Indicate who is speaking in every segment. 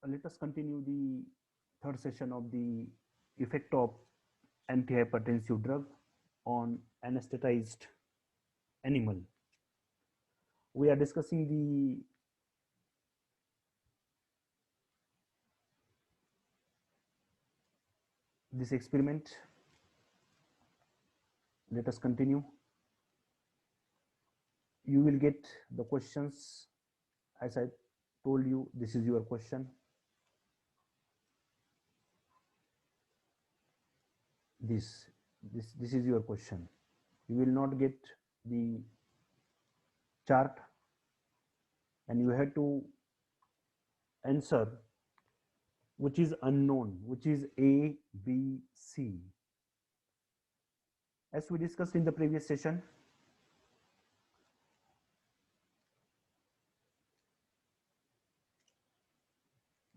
Speaker 1: Let us continue the third session of the effect of antihypertensive drug on anesthetized animal. We are discussing this experiment. Let us continue. You will get the questions as I told you. This is your question. This this is your question. You will not get the chart, and you have to answer which is unknown, which is A, B, C. As we discussed in the previous session,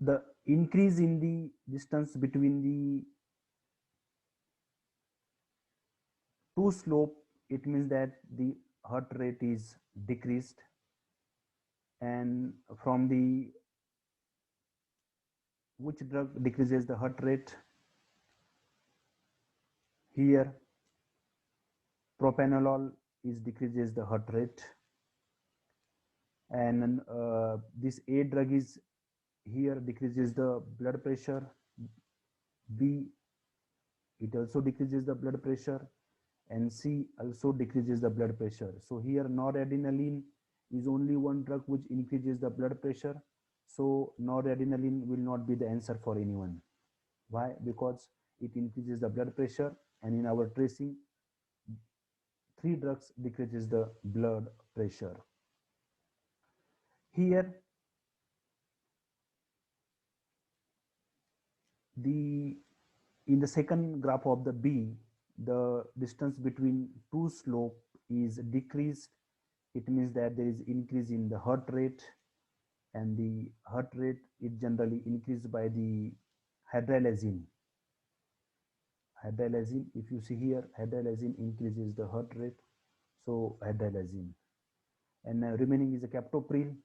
Speaker 1: the increase in the distance between the two slope, it means that the heart rate is decreased, and from the which drug decreases the heart rate? Here propranolol is decreases the heart rate, and this A drug is here decreases the blood pressure. B, it also decreases the blood pressure, and C also decreases the blood pressure. So here noradrenaline is only one drug which increases the blood pressure. So noradrenaline will not be the answer for anyone. Why? Because it increases the blood pressure, and in our tracing, 3 drugs decreases the blood pressure. Here in the second graph of the B, the distance between two slope is decreased. It means that there is increase in the heart rate, and the heart rate is generally increased by the hydralazine. Hydralazine, if you see here, hydralazine increases the heart rate, so hydralazine. And remaining is the captopril.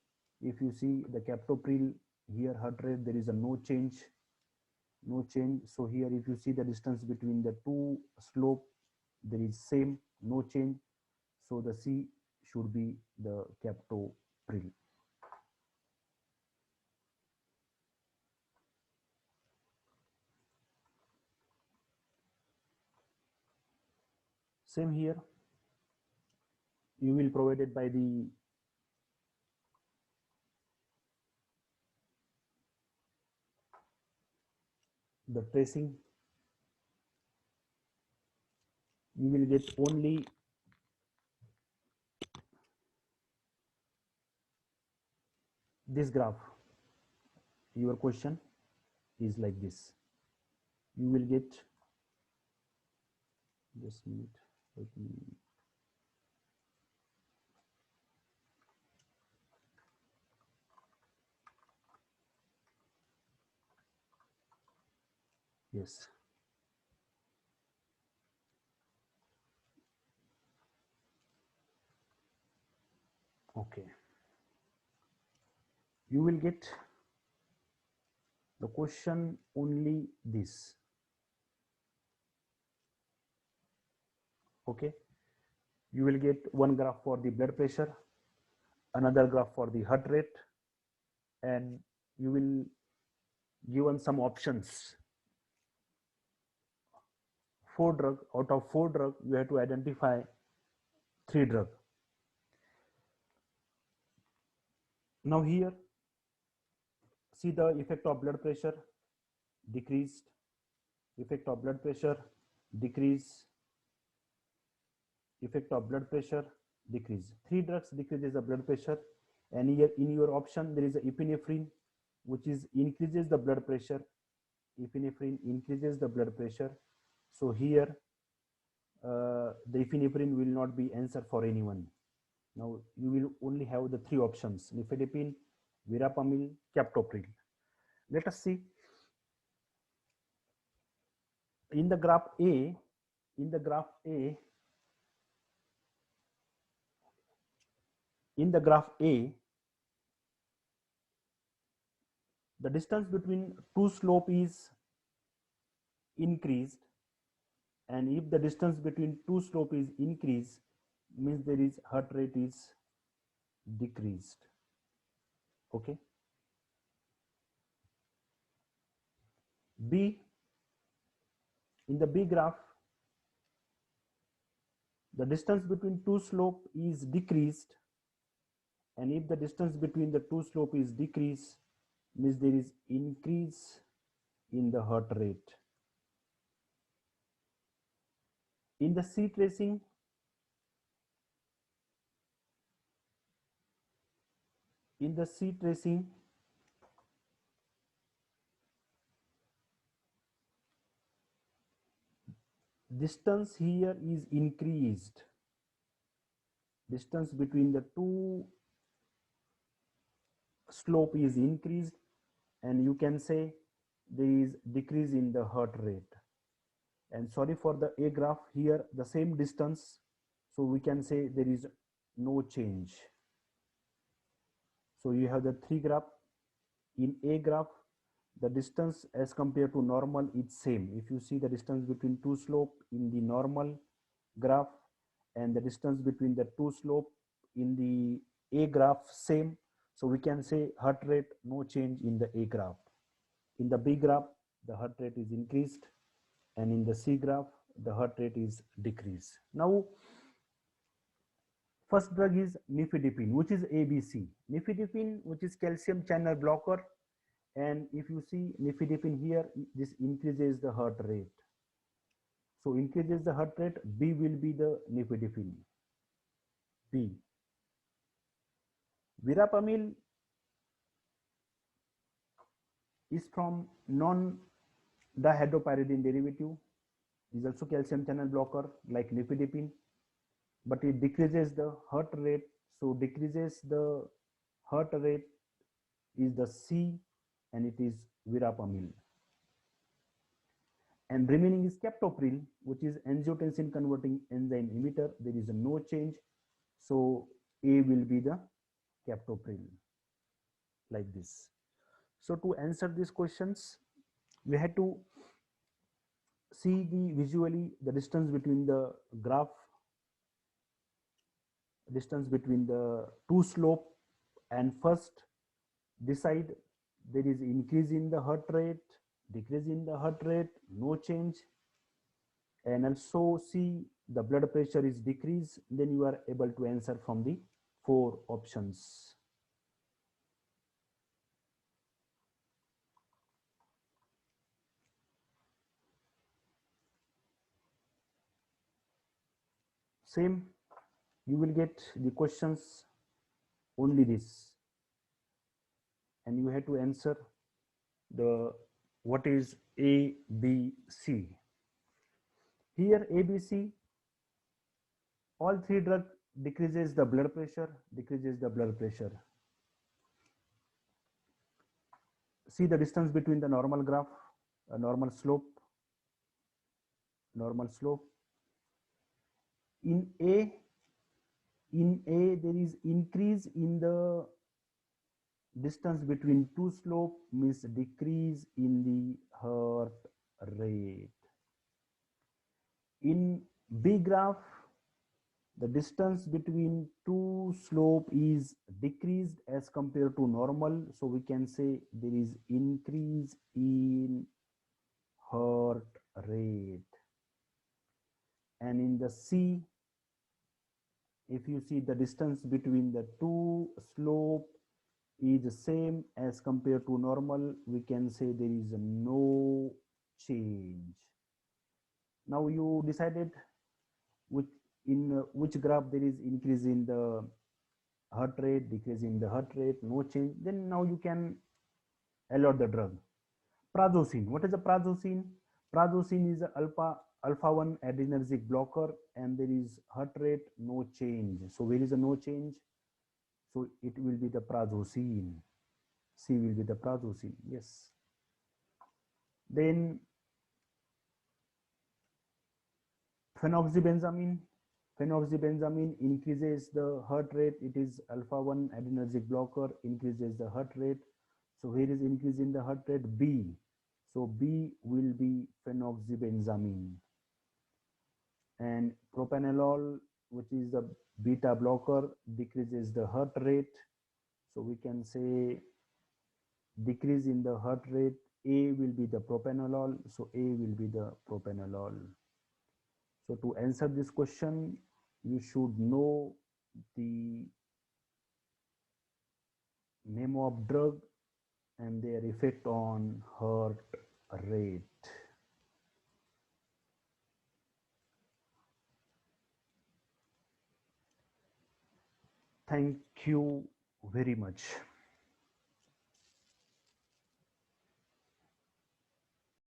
Speaker 1: If you see the captopril, here heart rate, there is a no change. So here if you see the distance between the two slope, there is same, no change. So the C should be the captopril. Same here, you will provided by the tracing, you will get only this graph. Your question is like this. You will get, just a minute, let me, yes. Okay. You will get the question only this. Okay. You will get one graph for the blood pressure, another graph for the heart rate, and you will given some options. 4 drug, out of 4 drug, you have to identify 3 drug. Now here, see the effect of blood pressure decreased, effect of blood pressure decrease, effect of blood pressure decrease. 3 drugs decreases the blood pressure, and here in your option there is a epinephrine, which is increases the blood pressure. Epinephrine increases the blood pressure. So here the epinephrine will not be answer for anyone. Now you will only have the 3 options: nifedipine, verapamil, captopril. Let us see in the graph A. In the graph A, in the graph A, the distance between two slope is increased, and if the distance between two slope is increased, means there is heart rate is decreased. Okay. B, in the B graph, the distance between two slope is decreased, and if the distance between the two slope is decreased, means there is increase in the heart rate. In the C tracing, in the C tracing, distance here is increased. Distance between the two slope is increased, and you can say there is decrease in the heart rate. And sorry for the A graph, here the same distance, so we can say there is no change. So you have the three graph. In A graph, the distance as compared to normal is same. If you see the distance between two slope in the normal graph and the distance between the two slope in the A graph same, so we can say heart rate no change in the A graph. In the B graph, the heart rate is increased, and in the C graph, the heart rate is decreased. Now, first drug is nifedipine, which is ABC. Nifedipine, which is calcium channel blocker, and if you see nifedipine here, this increases the heart rate. So increases the heart rate. B will be the nifedipine. B. Verapamil is from non-dihydropyridine derivative, is also calcium channel blocker like nifedipine, but it decreases the heart rate. So decreases the heart rate is the C, and it is verapamil. And remaining is captopril, which is angiotensin converting enzyme emitter. There is no change, so A will be the captopril, like this. So to answer these questions, we had to see the visually the distance between the graph, distance between the two slope, and first decide there is increase in the heart rate, decrease in the heart rate, no change, and also see the blood pressure is decreased, then you are able to answer from the four options. Same, you will get the questions only this, and you have to answer the what is A, B, C. Here A, B, C, all three drug decreases the blood pressure, decreases the blood pressure. See the distance between the normal graph, normal slope, normal slope. In A there is increase in the distance between two slope, means decrease in the heart rate. In B graph, the distance between two slope is decreased as compared to normal, so we can say there is increase in heart rate. And in the C, if you see the distance between the two slope is the same as compared to normal, we can say there is no change. Now you decided which which graph there is increase in the heart rate, decrease in the heart rate, no change, then now you can allot the drug. Prazosin, what is the prazosin? Prazosin is alpha 1 adrenergic blocker, and there is heart rate no change. So where is a no change? So it will be the prazosin. C will be the prazosin. Yes. Then phenoxybenzamine. Phenoxybenzamine increases the heart rate. It is alpha 1 adrenergic blocker, increases the heart rate. So here is increase in the heart rate B. So B will be phenoxybenzamine. And propranolol, which is the beta blocker, decreases the heart rate. So we can say decrease in the heart rate, A will be the propranolol. So A will be the propranolol. So to answer this question, you should know the name of drug and their effect on heart rate. Thank you very much.